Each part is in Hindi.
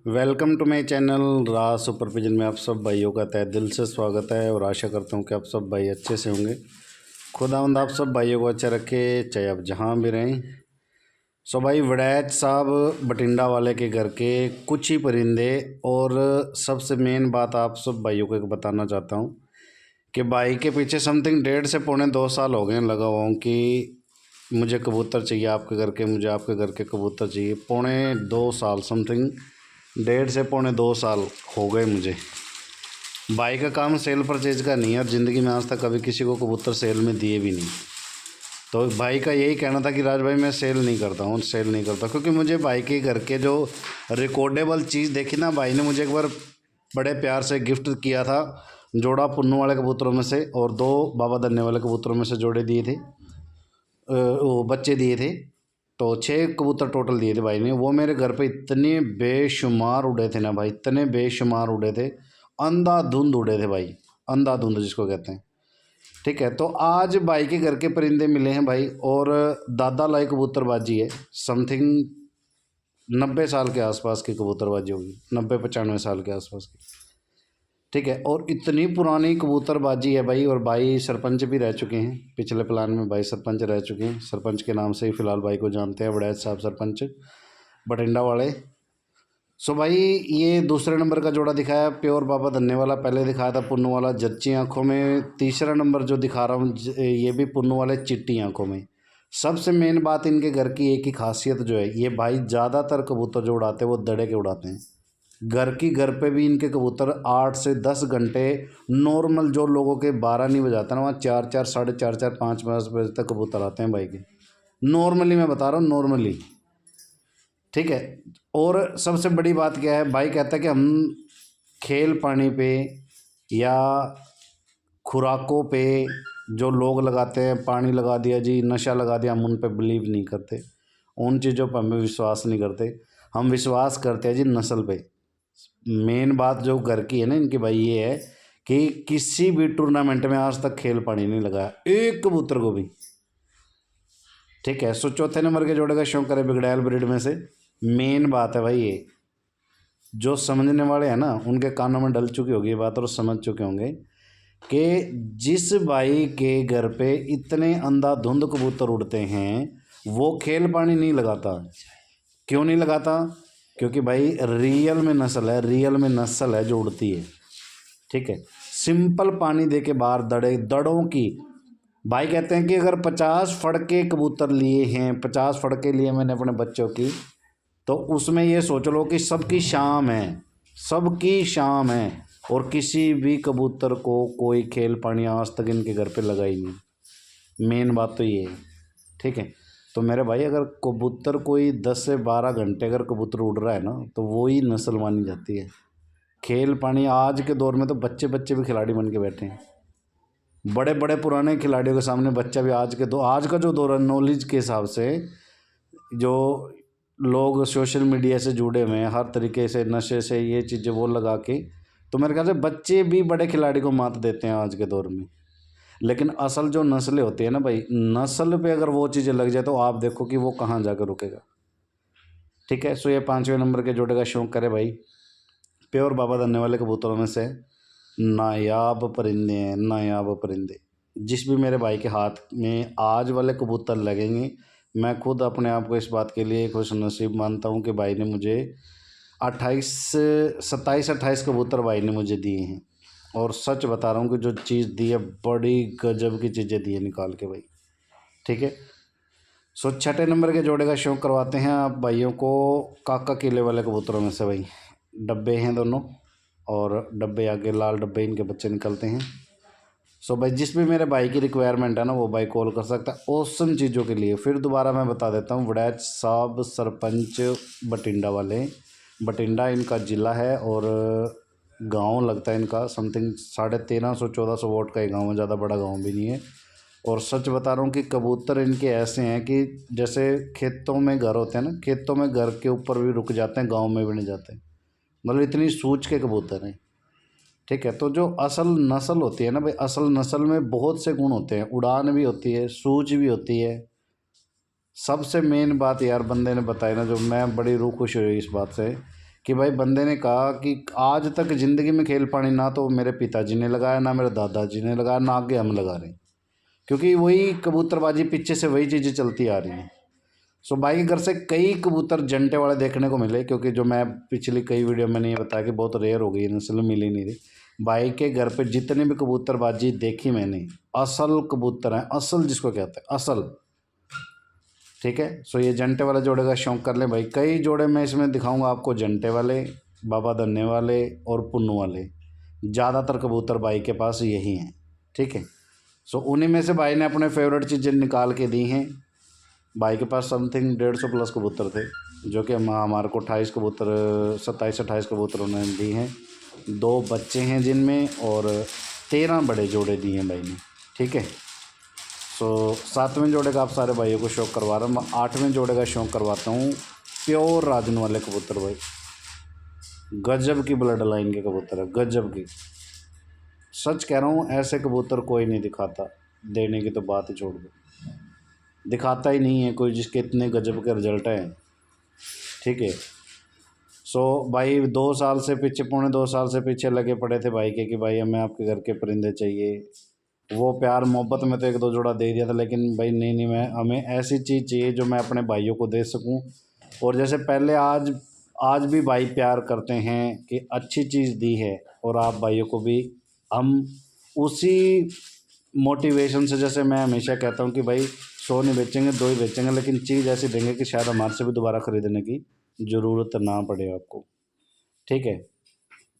Welcome to my channel Raj supervision में आप सब भाइयों का तहे दिल से स्वागत है और आशा करता हूँ कि आप सब भाई अच्छे से होंगे। खुदावंद आप सब भाइयों को अच्छा रखे, चाहे आप जहाँ भी रहें। सो भाई वड़ैच साहब बठिंडा वाले के घर के कुछ ही परिंदे, और सबसे मेन बात आप सब भाइयों को एक बताना चाहता हूँ कि भाई के पीछे समथिंग 1.5 से 2 साल हो गए लगा हुआ हूँ कि मुझे कबूतर चाहिए आपके घर के, मुझे आपके घर के कबूतर चाहिए। 2.5 साल समथिंग 1.5 से 2.5 साल हो गए मुझे। भाई का काम सेल परचेज का नहीं है और ज़िंदगी में आज तक कभी किसी को कबूतर सेल में दिए भी नहीं। तो भाई का यही कहना था कि राज भाई मैं सेल नहीं करता हूँ, सेल नहीं करता, क्योंकि मुझे भाई के घर के जो रिकॉर्डेबल चीज़ देखी ना, भाई ने मुझे एक बार बड़े प्यार से गिफ्ट किया था। जोड़ा पुन्नू वाले कबूतरों में से और 2 बाबा धन्ने वाले कबूतरों में से जोड़े दिए थे, वो बच्चे दिए थे। तो 6 कबूतर टोटल दिए थे भाई ने। वो मेरे घर पे इतने बेशुमार उड़े थे ना भाई, इतने बेशुमार उड़े थे, अंधाधुंध उड़े थे भाई, अंधाधुंध जिसको कहते हैं। ठीक है, तो आज भाई के घर के परिंदे मिले हैं भाई, और दादा लाई कबूतरबाजी है। समथिंग 90 साल के आसपास की कबूतरबाजी होगी, 90-95 साल के आसपास की। ठीक है, और इतनी पुरानी कबूतरबाजी है भाई। और भाई सरपंच भी रह चुके हैं, पिछले प्लान में भाई सरपंच रह चुके हैं। सरपंच के नाम से ही फ़िलहाल भाई को जानते हैं, वड़ैच साहब सरपंच बठिंडा वाले। सो भाई ये दूसरे नंबर का जोड़ा दिखाया प्योर बाबा धन्ने वाला, पहले दिखाया था पुन्नू वाला जर्ची आँखों में। तीसरा नंबर जो दिखा रहा हूँ ये भी पुन्नू वाले चिट्टी आँखों में। सबसे मेन बात इनके घर की एक ही खासियत जो है, ये भाई ज़्यादातर कबूतर जो उड़ाते हैं वो दड़े के उड़ाते हैं। घर पे भी इनके कबूतर 8 से 10 घंटे नॉर्मल, जो लोगों के 12 नहीं बजाता ना, वहाँ 4-4, 4:30, 5 बजे तक कबूतर आते हैं भाई के। नॉर्मली मैं बता रहा हूँ, नॉर्मली। ठीक है, और सबसे बड़ी बात क्या है, भाई कहता है कि हम खेल पानी पे या खुराकों पे जो लोग लगाते हैं, पानी लगा दिया जी, नशा लगा दिया, हम उन पे बिलीव नहीं करते, उन चीज़ों पर हमें विश्वास नहीं करते। हम विश्वास करते हैं जी नस्ल पे। मेन बात जो घर की है ना इनकी भाई, ये है कि किसी भी टूर्नामेंट में आज तक खेल पानी नहीं लगाया एक कबूतर को भी। ठीक है, सो चौथे नंबर के जोड़े का शौक करे बिगड़ैल ब्रीड में से। मेन बात है भाई, ये जो समझने वाले हैं ना उनके कानों में डल चुकी होगी ये बात और समझ चुके होंगे कि जिस भाई के घर पे इतने अंधाधुंध कबूतर उड़ते हैं वो खेल पानी नहीं लगाता। क्यों नहीं लगाता? क्योंकि भाई रियल में नस्ल है, रियल में नस्ल है जो उड़ती है। ठीक है, सिंपल पानी दे के बाहर दड़ों की। भाई कहते हैं कि अगर 50 फड़के कबूतर लिए हैं, 50 फड़के लिए मैंने अपने बच्चों की, तो उसमें ये सोच लो कि सबकी शाम है, सबकी शाम है, और किसी भी कबूतर को कोई खेल पानी आज तक इनके घर पे लगा ही नहीं। मेन बात तो ये है। ठीक है, तो मेरे भाई अगर कबूतर कोई 10 से 12 घंटे अगर कबूतर उड़ रहा है ना, तो वो ही नस्ल मानी जाती है। खेल पानी आज के दौर में तो बच्चे बच्चे भी खिलाड़ी बन के बैठे हैं। बड़े बड़े पुराने खिलाड़ियों के सामने बच्चा भी आज का जो दौर है, नॉलेज के हिसाब से जो लोग सोशल मीडिया से जुड़े हुए हैं, हर तरीके से नशे से ये चीज़ें वो लगा के, तो मेरे ख्याल से बच्चे भी बड़े खिलाड़ी को मात देते हैं आज के दौर में। लेकिन असल जो नस्लें होती है ना भाई, नस्ल पे अगर वो चीज़ें लग जाए तो आप देखो कि वो कहाँ जाकर रुकेगा। ठीक है, सो ये 5वें नंबर के जोड़े का शौक करे भाई, प्योर बाबा धन्ने वाले कबूतरों में से नायाब परिंदे हैं, नायाब परिंदे। जिस भी मेरे भाई के हाथ में आज वाले कबूतर लगेंगे, मैं खुद अपने आप को इस बात के लिए खुश नसीब मानता हूँ कि भाई ने मुझे 27-28 कबूतर भाई ने मुझे दिए हैं। और सच बता रहा हूँ कि जो चीज़ दी है बड़ी गजब की चीज़ें दी है निकाल के भाई। ठीक है, सो 6ठे नंबर के जोड़े का शौक करवाते हैं आप भाइयों को काका किले वाले कबूतरों में से भाई। डब्बे हैं दोनों, और डब्बे आगे लाल डब्बे इनके बच्चे निकलते हैं। सो भाई जिस भी मेरे भाई की रिक्वायरमेंट है ना, वो भाई कॉल कर सकता है औसम चीज़ों के लिए। फिर दोबारा मैं बता देता हूँ, वड़ैच साहब सरपंच बठिंडा वाले, बठिंडा इनका ज़िला है, और गांव लगता है इनका समथिंग 1350-1400 वोट का ही गांव है, ज़्यादा बड़ा गांव भी नहीं है। और सच बता रहा हूँ कि कबूतर इनके ऐसे हैं कि जैसे खेतों में घर होते हैं ना, खेतों में घर के ऊपर भी रुक जाते हैं, गांव में भी नहीं जाते, मतलब इतनी सूझ के कबूतर हैं। ठीक है, तो जो असल नस्ल होती है ना भाई, असल नस्ल में बहुत से गुण होते हैं, उड़ान भी होती है, सूझ भी होती है। सबसे मेन बात यार बंदे ने बताई ना, जो मैं बड़ी रूह खुश हुई इस बात से, कि भाई बंदे ने कहा कि आज तक ज़िंदगी में खेल पानी ना तो मेरे पिताजी ने लगाया, ना मेरे दादाजी ने लगाया, ना आगे हम लगा रहे हैं, क्योंकि वही कबूतरबाजी पीछे से वही चीज़ें चलती आ रही हैं। सो भाई के घर से कई कबूतर जंटे वाले देखने को मिले, क्योंकि जो मैं पिछली कई वीडियो में ये बताया कि बहुत रेयर हो गई, नस्ल मिल ही नहीं रही। भाई के घर पे जितने भी कबूतरबाजी देखी मैंने, असल कबूतर हैं, असल जिसको कहते हैं असल। ठीक है, सो ये जंटे वाले जोड़े का शौक़ कर लें भाई। कई जोड़े मैं इसमें दिखाऊंगा आपको, जंटे वाले, बाबा धन्ने वाले और पुन्नू वाले। ज़्यादातर कबूतर भाई के पास यही हैं। ठीक है, सो उन्हीं में से भाई ने अपने फेवरेट चीज़ें निकाल के दी हैं। भाई के पास समथिंग 150 प्लस कबूतर थे, जो कि हमारे को 28 कबूतर 27-28 कबूतर उन्होंने दी हैं। 2 बच्चे हैं जिनमें, और 13 बड़े जोड़े दिए हैं भाई ने। ठीक है, सो 7वें जोड़े का आप सारे भाइयों को शौक़ करवा रहा हूँ। मैं 8वें जोड़े का शौक़ करवाता हूँ। प्योर राजन वाले कबूतर भाई, गजब की ब्लड लाइन के कबूतर है, गजब की। सच कह रहा हूँ, ऐसे कबूतर कोई नहीं दिखाता। देने की तो बात ही छोड़ दो, दिखाता ही नहीं है कोई जिसके इतने गजब के रिजल्ट हैं। ठीक है, सो भाई 2 साल से पीछे, पौने 2 साल से पीछे लगे पड़े थे भाई के कि भाई हमें आपके घर के परिंदे चाहिए। वो प्यार मोहब्बत में तो 1-2 जोड़ा दे दिया था, लेकिन भाई नहीं, मैं हमें ऐसी चीज़ चाहिए जो मैं अपने भाइयों को दे सकूं। और जैसे पहले आज भी भाई प्यार करते हैं कि अच्छी चीज़ दी है, और आप भाइयों को भी हम उसी मोटिवेशन से, जैसे मैं हमेशा कहता हूँ कि भाई 100 नहीं बेचेंगे, 2 ही बेचेंगे, लेकिन चीज़ ऐसी देंगे कि शायद हमारे से भी दोबारा ख़रीदने की ज़रूरत ना पड़े आपको। ठीक है,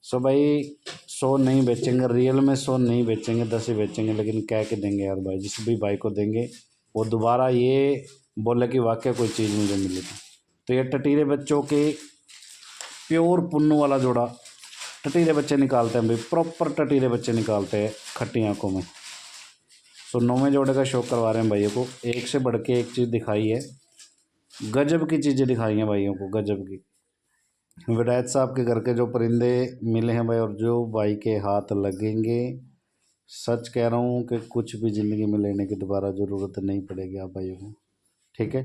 सो भाई 100 नहीं बेचेंगे, रियल में 100 नहीं बेचेंगे, 10 ही बेचेंगे, लेकिन कह के देंगे यार भाई, जिस भी भाई को देंगे वो दोबारा ये बोले कि वाकई कोई चीज़ मुझे मिली थी। तो ये टटीरे बच्चों के प्योर पुन्नू वाला जोड़ा, टटीरे बच्चे निकालते हैं भाई, प्रॉपर टटीरे बच्चे निकालते हैं खट्टी आँखों में। सो 9वें जोड़े का शौक़ करवा रहे हैं भाइयों को। एक से बढ़ के एक चीज़ दिखाई है, गजब की चीज़ें दिखाई हैं भाइयों को, गजब की। विरायत साहब के घर के जो परिंदे मिले हैं भाई, और जो भाई के हाथ लगेंगे, सच कह रहा हूँ कि कुछ भी ज़िंदगी में लेने की दोबारा ज़रूरत नहीं पड़ेगी आप भाइयों को। ठीक है,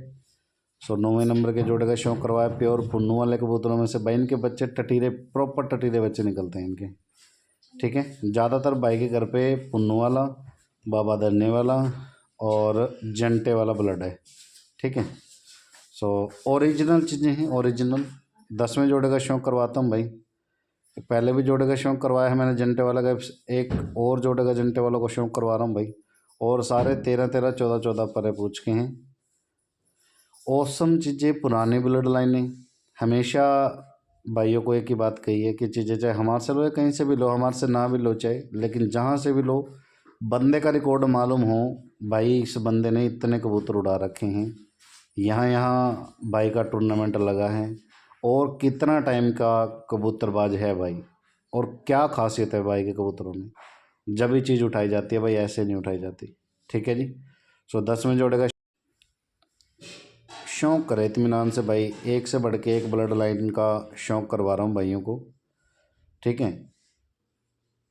सो 9वें नंबर के जोड़े का शौक़ करवाया प्योर पुन्नू वाले कबूतरों में से भाई। इनके बच्चे टटीरे, प्रॉपर टटीरे बच्चे निकलते हैं इनके। ठीक है, ज़्यादातर भाई के घर पे पुन्नू वाला, बाबा धन्ने वाला और जंटे वाला ब्लड है। ठीक है, सो ओरिजिनल चीज़ें हैं, ओरिजिनल। 10वें जोड़े का शौक़ करवाता हूँ भाई। पहले भी जोड़े का शौक़ करवाया है मैंने जंटे वाला का, एक और जोड़े का जंटे वाला को शौक़ करवा रहा हूँ भाई। और सारे 13-13, 14-14 पर पूछ के हैं। औसम चीज़ें, पुरानी ब्लड लाइनें। हमेशा भाइयों को एक ही बात कही है कि चीज़ें चाहे हमारे से लो या कहीं से भी लो, हमारे से ना भी लो चाहे, लेकिन जहाँ से भी लो, बंदे का रिकॉर्ड मालूम हो भाई, इस बंदे ने इतने कबूतर उड़ा रखे हैं, यहाँ भाई का टूर्नामेंट लगा है, और कितना टाइम का कबूतरबाज है भाई, और क्या खासियत है भाई के कबूतरों में। जब भी चीज़ उठाई जाती है भाई, ऐसे नहीं उठाई जाती। ठीक है जी, सो 10वें जोड़े का शौक़ करे इत्मीनान से भाई। एक से बढ़ के एक ब्लड लाइन का शौक़ करवा रहा हूँ भाइयों को। ठीक है,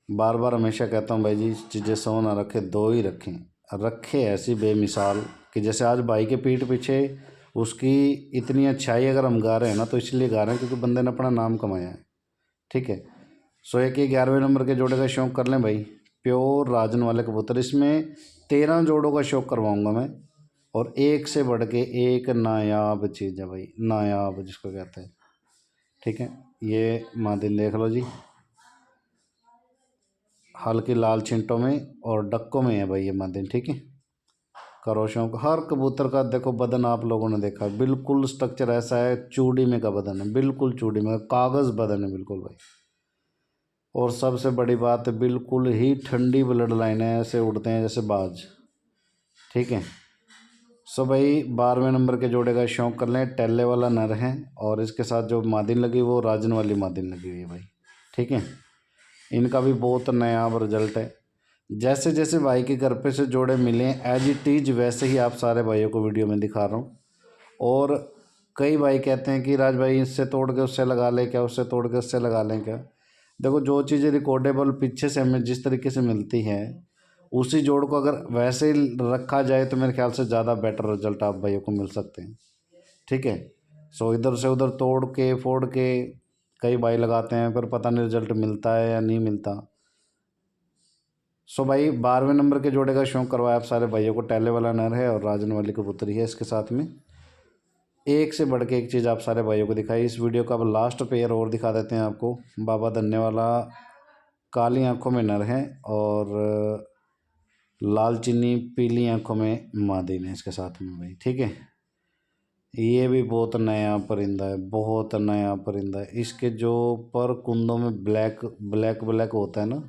बार बार हमेशा कहता हूँ भाई जी, चीज़ें 100 ना रखे, 2 ही रखें, रखे ऐसी बेमिसाल कि जैसे आज भाई के पीठ पीछे उसकी इतनी अच्छाई अगर हम गा रहे हैं ना, तो इसलिए गा रहे हैं क्योंकि बंदे ने अपना नाम कमाया है। ठीक है, सो एक 11वें नंबर के जोड़े का शौक़ कर लें भाई, प्योर राजन वाले कबूतर। इसमें 13 जोड़ों का शौक़ करवाऊँगा मैं, और एक से बढ़ के एक नायाब चीज़ है भाई, नायाब जिसको कहते हैं। ठीक है, ये मादिन देख लो जी, हल्की लाल छिंटों में और डक्कों में है भाई ये मादिन। ठीक है, करो शौक़। हर कबूतर का देखो बदन आप लोगों ने देखा, बिल्कुल स्ट्रक्चर ऐसा है, चूड़ी में का बदन है, बिल्कुल चूड़ी में, कागज़ बदन है बिल्कुल भाई। और सबसे बड़ी बात, बिल्कुल ही ठंडी ब्लड लाइन है, ऐसे उड़ते हैं जैसे बाज। ठीक है, सो भाई 12वें नंबर के जोड़े का शौक़ कर लें। टेले वाला नर है, और इसके साथ जो मादिन लगी वो राजन वाली मादिन लगी हुई है भाई। ठीक है, इनका भी बहुत नायाब रिजल्ट है। जैसे जैसे भाई के घर पे से जोड़े मिले एज इट इज़, वैसे ही आप सारे भाइयों को वीडियो में दिखा रहा हूँ। और कई भाई कहते हैं कि राज भाई इससे तोड़ के उससे लगा लें क्या, उससे तोड़ के उससे लगा लें क्या। देखो, जो चीज़ें रिकॉर्डेबल पीछे से हमें जिस तरीके से मिलती हैं, उसी जोड़ को अगर वैसे ही रखा जाए तो मेरे ख्याल से ज़्यादा बेटर रिजल्ट आप भाइयों को मिल सकते हैं। ठीक है, सो इधर से उधर तोड़ के फोड़ के कई भाई लगाते हैं पर पता नहीं रिजल्ट मिलता है या नहीं मिलता। सो भाई 12वें नंबर के जोड़े का शौक करवाया आप सारे भाइयों को। टैले वाला नर है और राजन वाली कबूतरी है इसके साथ में। एक से बढ़ के एक चीज़ आप सारे भाइयों को दिखाई। इस वीडियो का अब लास्ट पेयर और दिखा देते हैं आपको। बाबा धन्य वाला काली आंखों में नर है और लाल चीनी पीली आंखों में मादी है इसके साथ में भाई, ठीक है। ये भी बहुत नया परिंदा है, बहुत नया परिंदा है। इसके जो पर कुंदों में ब्लैक ब्लैक ब्लैक होता है ना,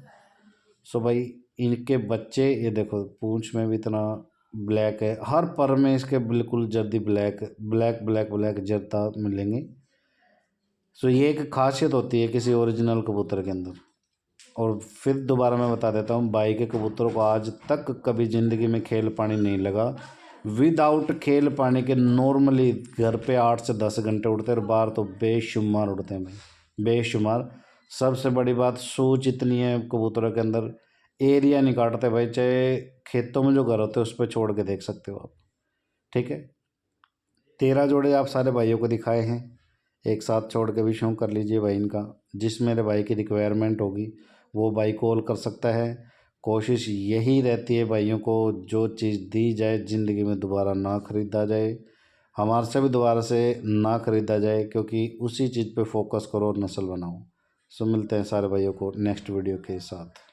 सो भाई इनके बच्चे ये देखो पूंछ में भी इतना ब्लैक है, हर पर में इसके बिल्कुल जर्दी ब्लैक ब्लैक ब्लैक ब्लैक जरता मिलेंगे। सो ये एक खासियत होती है किसी ओरिजिनल कबूतर के अंदर। और फिर दोबारा मैं बता देता हूँ, बाई के कबूतरों को आज तक कभी ज़िंदगी में खेल पानी नहीं लगा। विदाउट खेल पानी के नॉर्मली घर पे 8 से 10 घंटे उड़ते हैं और बाहर तो बेशुमार उड़ते हैं भाई, बेशुमार। सबसे बड़ी बात सूच इतनी है कबूतरों के अंदर, एरिया नहीं काटते भाई। चाहे खेतों में जो घर होते हैं उस पर छोड़ के देख सकते हो आप, ठीक है। 13 जोड़े आप सारे भाइयों को दिखाए हैं, एक साथ छोड़ के भी शौक कर लीजिए भाई इनका। जिस मेरे भाई की रिक्वायरमेंट होगी वो भाई कॉल कर सकता है। कोशिश यही रहती है भाइयों को, जो चीज़ दी जाए ज़िंदगी में दोबारा ना ख़रीदा जाए, हमारे से भी दोबारा से ना ख़रीदा जाए, क्योंकि उसी चीज़ पे फोकस करो और नस्ल बनाओ। सो मिलते हैं सारे भाइयों को नेक्स्ट वीडियो के साथ।